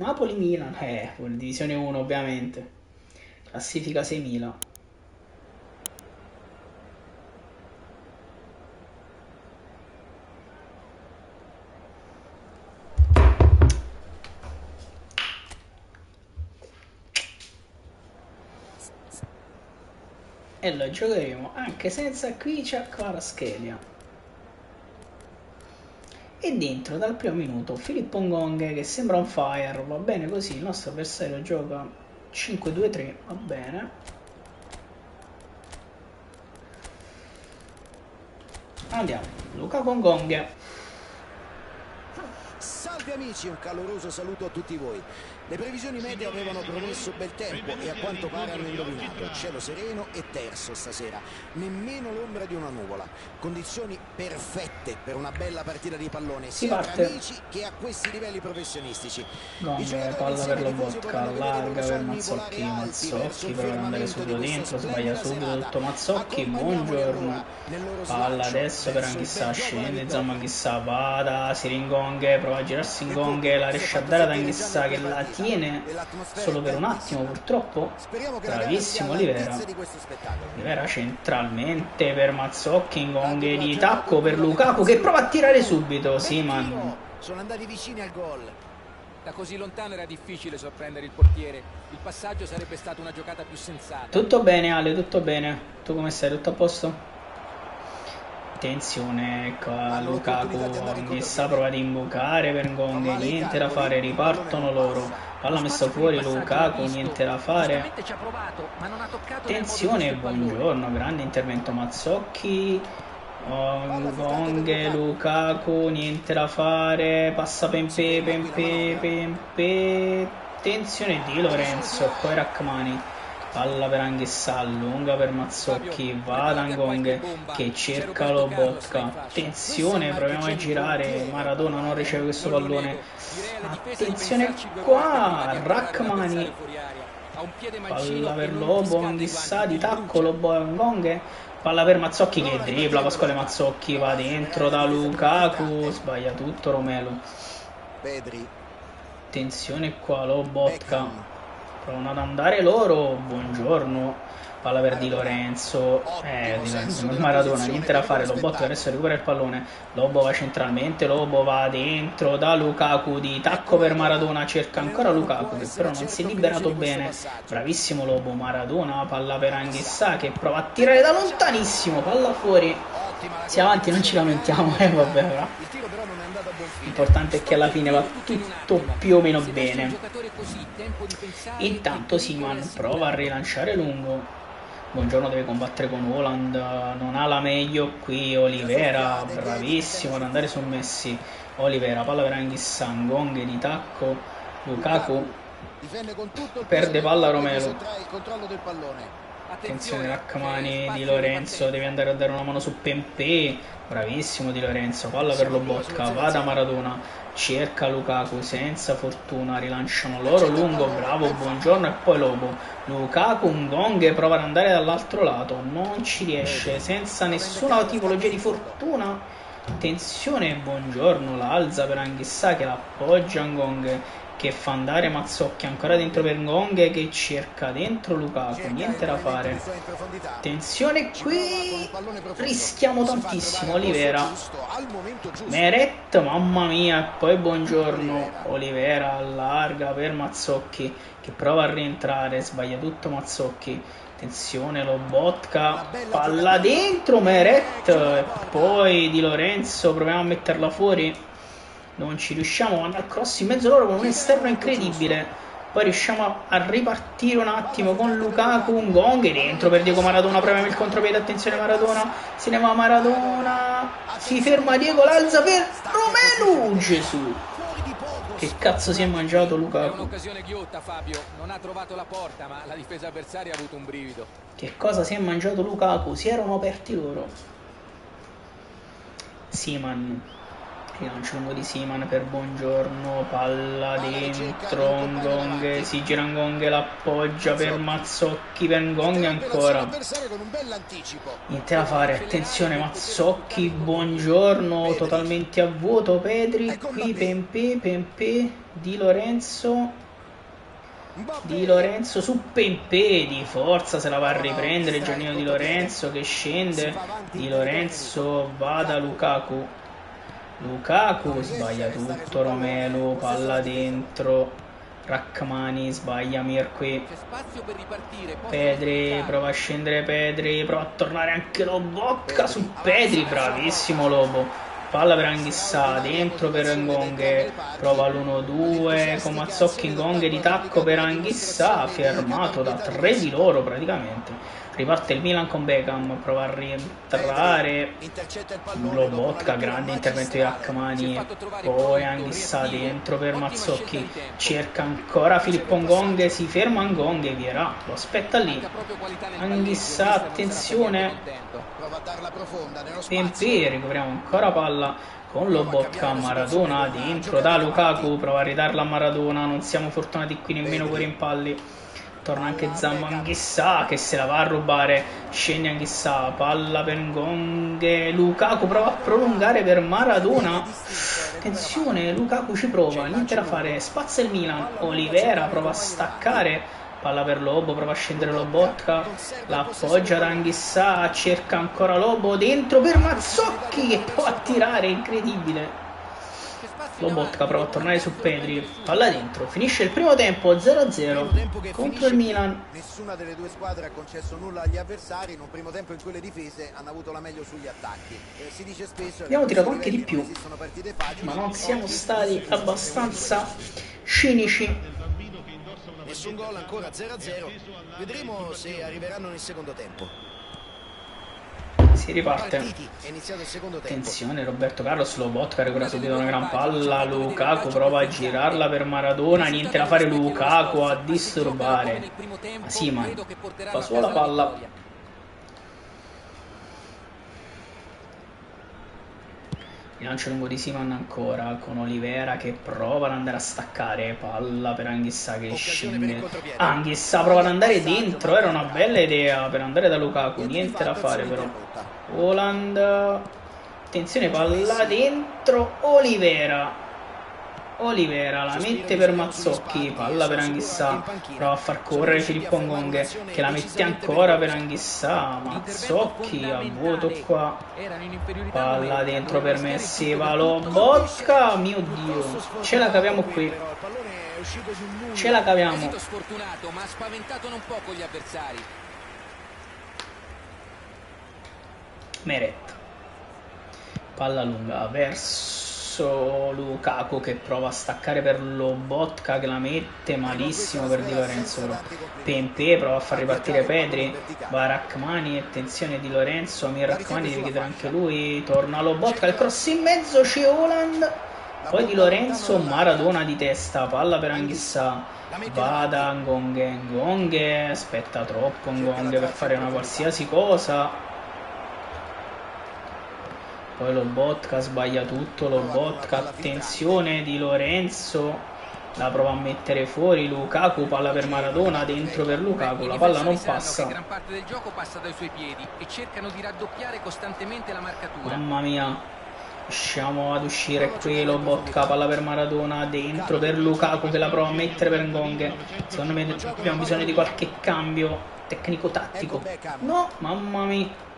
Napoli-Milan, divisione 1 ovviamente. Classifica 6.000. E lo giocheremo anche senza Kvicia Kvaratskhelia. E dentro dal primo minuto Filippo Ngonghe che sembra on fire, va bene così, il nostro avversario gioca 5-2-3, va bene. Andiamo, Luca con Ngonghe. Salve amici, un caloroso saluto a tutti voi. Le previsioni meteo avevano promesso bel tempo e a quanto pare hanno indovinato. Cielo sereno e terso stasera, nemmeno l'ombra di una nuvola. Condizioni perfette per una bella partita di pallone, sia tra amici che a questi livelli professionistici. Ngonghe, palla per lo vodka, larga per Mazzocchi, Mazzocchi prova ad andare subito dentro, sbaglia subito tutto Mazzocchi, buongiorno. Palla adesso per Anghissà, scende Zammanghissà, vada, si ringonghe, prova a girarsi Ngonghe, la riesce a dare ad Anghissà che la tiene solo per un attimo purtroppo. Bravissimo Olivera. Olivera centralmente per Mazzocchi, Ngonghe di tacco per Lukaku che prova a tirare subito. Seaman. Sono andati vicini al gol. Da così lontano era difficile sorprendere il portiere. Il passaggio sarebbe stata una giocata più sensata. Tutto bene Ale, tutto bene. Tu come stai? Tutto a posto? Attenzione, ecco, Lukaku, Anghissà prova ad imbucare per Ngonghe, niente da fare, ripartono loro. Palla messa fuori Lukaku, niente da fare. Attenzione, buongiorno, grande intervento Mazzocchi. Ngonghe, Lukaku, niente da fare. Passa Pempe. Attenzione di Lorenzo, poi Rachmani. Palla per Anghissà, lunga per Mazzocchi, va da Ngonghe che cerca lo Botka. Attenzione, proviamo a girare, Maradona non riceve questo pallone. Attenzione qua, Rachmani. Palla per Lobo, Anghissà di tacco, Lobo Ngonghe. Palla per Mazzocchi che dribbla, Pasquale Mazzocchi va dentro da Lukaku, sbaglia tutto Romelu. Attenzione qua, lo Botka. Provano ad andare loro, buongiorno, palla per Di Lorenzo, Maradona, niente da fare, Lobotka adesso recupera il pallone, Lobo va centralmente, Lobo va dentro da Lukaku, di tacco per Maradona, cerca ancora Lukaku che però non si è liberato bene, bravissimo Lobo, Maradona, palla per Anghissà che prova a tirare da lontanissimo, palla fuori, siamo avanti, non ci lamentiamo, vabbè però. L'importante è che alla fine va tutto più o meno bene. Intanto Seaman prova a rilanciare lungo. Buongiorno deve combattere con Haaland, non ha la meglio qui. Olivera, bravissimo ad andare su Messi. Olivera, palla per Anghissà, Ngonghe di tacco. Lukaku perde palla Romelu. Attenzione Rachmani, Di Lorenzo deve andare a dare una mano su Pempe, bravissimo Di Lorenzo, palla per Lobotka, va da Maradona, cerca Lukaku senza fortuna, rilanciano loro lungo, bravo, buongiorno e poi Lobo, Lukaku, Ngonghe prova ad andare dall'altro lato, non ci riesce, senza nessuna tipologia di fortuna, attenzione, buongiorno, la alza per Anghissà che l'appoggia Ngonghe, che fa andare Mazzocchi ancora dentro per Ngonghe che cerca dentro Lukaku, niente da fare. Attenzione qui, rischiamo tantissimo. Olivera, Meret, mamma mia, e poi buongiorno. Olivera allarga per Mazzocchi che prova a rientrare, sbaglia tutto Mazzocchi. Attenzione Lobotka, palla dentro Meret e poi Di Lorenzo, proviamo a metterla fuori. Non ci riusciamo, vanno al cross in mezzo loro con un esterno incredibile. Poi riusciamo a ripartire un attimo con Lukaku, Ngonghe dentro per Diego Maradona, proviamo il contropiede, attenzione Maradona, se ne va Maradona, si ferma Diego, l'alza per Romelu, Gesù. Che cazzo si è mangiato Lukaku? Un'occasione ghiotta Fabio, non ha trovato la porta ma la difesa avversaria ha avuto un brivido. Che cosa si è mangiato Lukaku? Si erano aperti loro. Seaman. Rilancio lungo di Seaman per Buongiorno, palla dentro, Ngong, si gira Ngong, l'appoggia per Mazzocchi, per Ngong ancora. Niente da fare, attenzione Mazzocchi, Buongiorno, totalmente a vuoto, Pedri, qui Pempé, Di Lorenzo su Pempé, di forza se la va a riprendere Giannino Di Lorenzo che scende, Di Lorenzo va da Lukaku, sbaglia tutto, Romelu, palla dentro, Rachmani sbaglia Mirqui, Pedri, prova a scendere Pedri, prova a tornare anche Lobotka su Pedri, bravissimo Lobo, palla per Anghissà, dentro per Ngong, prova l'1-2 con Mazzocchi, Ngong di tacco per Anghissà, fermato da 3 di loro praticamente. Riparte il Milan con Beckham, prova a rientrare Lobotka, grande intervento di Rachmani, poi Anghissà dentro per Mazzocchi, cerca ancora Filippo Ngong, si ferma Ngong e Vierà, lo aspetta lì, Anghissà, attenzione, Pempé, recuperiamo ancora palla con Lobotka, Maradona dentro da Lukaku, prova a ridarla a Maradona, non siamo fortunati qui nemmeno con i rimpalli. Torna anche Zambo, Anghissà che se la va a rubare, scende Anghissà, palla per Ngong, Lukaku prova a prolungare per Maradona, attenzione Lukaku ci prova, niente da fare, spazza il Milan, Olivera prova a staccare, palla per Lobo, prova a scendere Lobotka, la appoggia da Anghissà, cerca ancora Lobo, dentro per Mazzocchi che può attirare, incredibile. Lobotka prova a tornare su Pedri, palla dentro, finisce il primo tempo 0-0 contro il Milan. Nessuna delle due squadre ha concesso nulla agli avversari, in un primo tempo in cui le difese hanno avuto la meglio sugli attacchi. Si dice spesso abbiamo tirato anche di più, ma non siamo stati abbastanza cinici. Nessun gol, ancora 0-0, vedremo se arriveranno nel secondo tempo. Si riparte, attenzione Roberto Carlos, Lobotka recupera subito una gran palla, Lukaku prova a girarla per Maradona, niente da fare Lukaku a disturbare, ma Seaman fa solo la palla. Lancio lungo di Seaman ancora con Olivera che prova ad andare a staccare, palla per Anghissà che scende, Anghissà prova ad andare dentro, era una bella idea per andare da Lukaku, niente da fare però. Haaland, attenzione, palla dentro, Olivera la mette per Mazzocchi, palla per Anghissà, prova a far correre Filippo Ngong che la mette ancora per Anghissà, Mazzocchi a vuoto qua, palla dentro per Messi, va Lobotka, mio Dio, ce la caviamo qui, ce la caviamo. Ma ha spaventato non poco gli avversari. Meret, palla lunga verso Lukaku che prova a staccare per Lobotka che la mette malissimo per Di Lorenzo, Pempé prova a far ripartire Pedri, va Rachmani, attenzione Di Lorenzo, Amir Rachmani deve chiedere anche lui, torna Lobotka, il cross in mezzo, c'è Haaland, poi Di Lorenzo, Maradona di testa, palla per Anghissà, va da Ngong, aspetta troppo Ngong per fare una qualsiasi cosa. Poi Lobotka sbaglia tutto, Lobotka, attenzione Di Lorenzo, la prova a mettere fuori, Lukaku, palla per Maradona, dentro per Lukaku, la palla non passa. Gran parte del gioco passa dai suoi piedi e cercano di raddoppiare costantemente la marcatura. Mamma mia, riusciamo ad uscire qui, Lobotka, palla per Maradona, dentro per Lukaku che la prova a mettere per Ngong. Secondo me abbiamo bisogno di qualche cambio tecnico-tattico. No, mamma mia.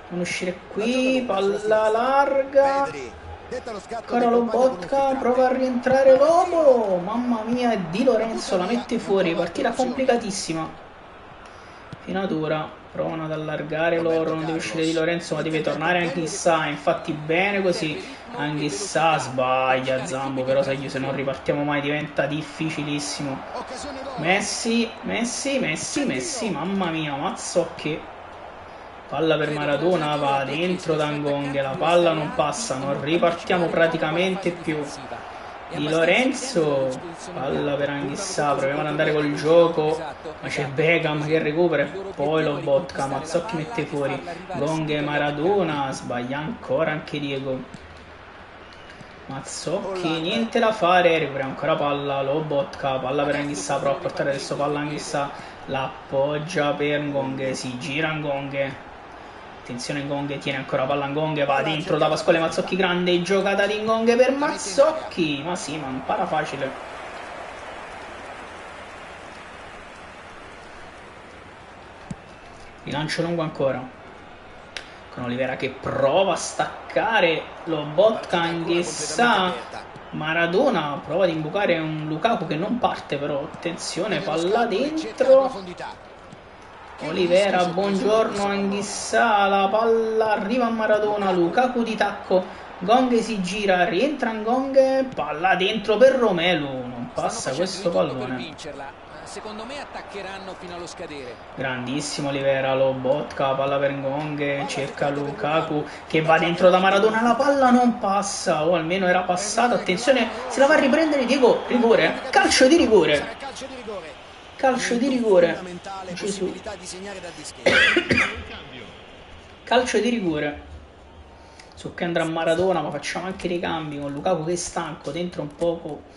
Non uscire qui, palla larga, ancora Lobotka, prova a rientrare Lobo, mamma mia, Di Lorenzo la mette fuori, partita complicatissima, finatura, provano ad allargare loro, non deve uscire Di Lorenzo ma deve tornare Anghissà, infatti bene così, Anghissà sbaglia Zambo, però sai, se non ripartiamo mai diventa difficilissimo, Messi, mamma mia, Mazzocchi. Palla per Maradona, va dentro da Ngong, la palla non passa, non ripartiamo praticamente più. Di Lorenzo, palla per Anghissà, proviamo ad andare col gioco, ma c'è Beckham che recupera e poi Lobotka, Mazzocchi mette fuori, Ngong e Maradona, sbaglia ancora anche Diego. Mazzocchi, niente da fare, recuperiamo ancora palla, Lobotka, palla per Anghissà, prova a portare adesso palla Anghissà, la appoggia per Ngonghe, si gira Ngonghe, attenzione Ngonghe, tiene ancora palla Ngonghe, va dentro da Pasquale Mazzocchi, grande giocata di Ngonghe per Mazzocchi, ma sì, ma impara facile. Rilancio lungo ancora. Con Olivera che prova a staccare, Lobotka Anghissà, Maradona prova ad imbucare un Lukaku che non parte però, attenzione, palla dentro, Olivera, buongiorno Anghissà, la palla arriva a Maradona, Lukaku di tacco, Ngonghe si gira, rientra Ngonghe, palla dentro per Romelu, non passa questo pallone. Secondo me attaccheranno fino allo scadere. Grandissimo Olivera, Lobotka, palla per Ngonghe, cerca Lukaku che va dentro da Maradona, la palla non passa, o almeno era passata, attenzione, se la va a riprendere Diego, rigore, calcio di rigore. Calcio di rigore. Gesù. Calcio di rigore. Su che andrà Maradona, ma facciamo anche dei cambi con Lukaku che è stanco, dentro un poco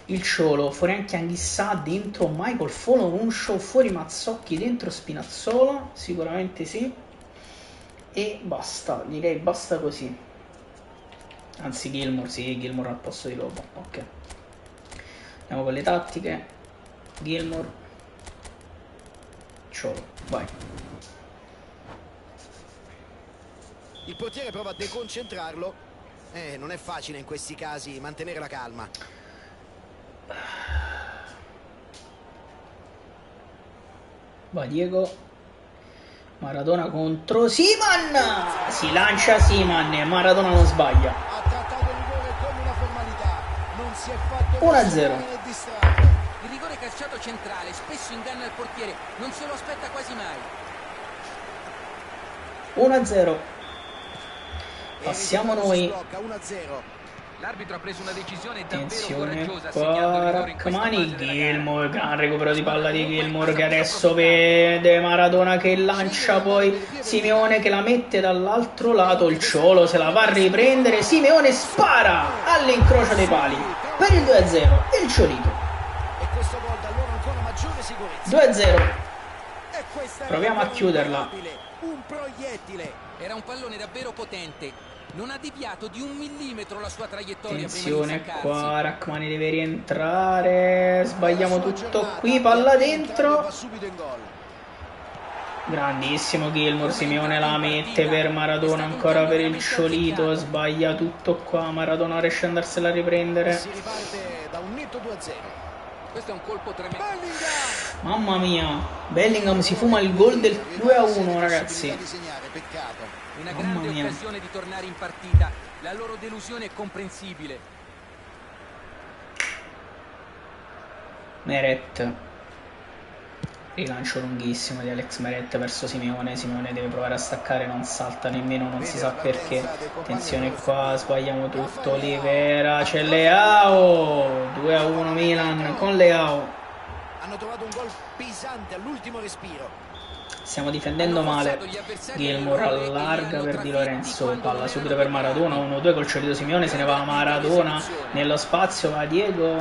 il Ciolo, fuori anche Anghissà, dentro Michael Foloruncio, fuori Mazzocchi, dentro Spinazzola, sicuramente sì. E basta, direi basta così. Anzi Gilmour, sì, Gilmour al posto di Lobo, ok. Andiamo con le tattiche. Gilmour, Ciolo, vai. Il portiere prova a deconcentrarlo. Non è facile in questi casi mantenere la calma. Va Diego, Maradona contro Siman, si lancia Siman e Maradona non sbaglia. Ha trattato il rigore come una formalità, non si è fatto 1-0. Il rigore calciato centrale spesso inganna il portiere, non se lo aspetta quasi mai. 1-0. Passiamo noi. 1-0. L'arbitro ha preso una decisione Attenzione qua, Rachmani, Gilmour, gran recupero di palla di Gilmour che adesso vede Maradona che lancia, poi Simeone che la mette dall'altro lato, il Ciolo se la va a riprendere, Simeone spara all'incrocio dei pali per il 2-0, il Ciolito. E questo gol dà loro ancora maggiore sicurezza. 2-0. Proviamo a chiuderla. Un proiettile. Era un pallone davvero potente. Non ha deviato di 1 millimetro la sua traiettoria. Attenzione qua, Rachmani deve rientrare, sbagliamo tutto qui, palla dentro. Grandissimo Gilmour, Simeone la mette per Maradona, ancora per il Ciolito, sbaglia tutto qua, Maradona riesce ad andarsela a riprendere. Si riparte da un netto 2-0. Questo è un colpo tremendo. Mamma mia, Bellingham si fuma il gol del 2-1 ragazzi. Una grande occasione di tornare in partita, la loro delusione è comprensibile. Meret, rilancio lunghissimo di Alex Meret verso Simeone, Simeone deve provare a staccare, non salta nemmeno, non si sa perché. Attenzione qua, sbagliamo tutto, Olivera, c'è Leao, 2-1 Milan con Leao. Hanno trovato un gol pesante all'ultimo respiro. Stiamo difendendo male. Gilmour allarga per Di Lorenzo, palla subito per Maradona, 1-2 col Ciolito Simeone, se ne va Maradona nello spazio, va Diego,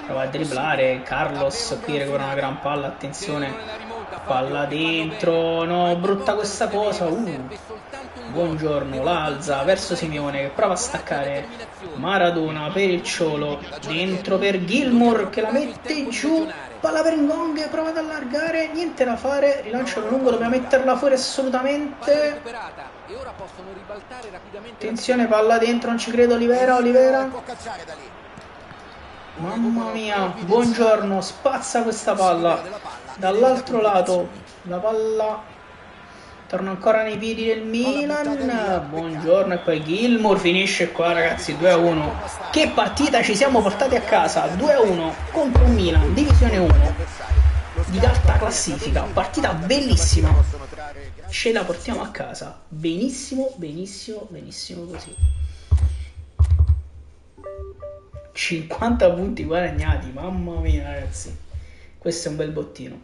prova a dribblare, Carlos qui recupera una gran palla, attenzione, palla dentro, no, brutta questa cosa, buongiorno, la alza verso Simeone che prova a staccare, Maradona per il Ciolo, dentro per Gilmour che la mette giù, palla per Ngonghe, prova ad allargare, niente da fare, rilancio lungo, dobbiamo metterla fuori assolutamente. Attenzione, palla dentro, non ci credo, Olivera. Mamma mia, buongiorno, spazza questa palla dall'altro lato, la palla torna ancora nei piedi del Milan, buongiorno, e poi Gilmour finisce qua ragazzi, 2-1, che partita ci siamo portati a casa, 2-1 contro un Milan, divisione 1, di alta classifica, partita bellissima, ce la portiamo a casa, benissimo così. 50 punti guadagnati, mamma mia ragazzi, questo è un bel bottino.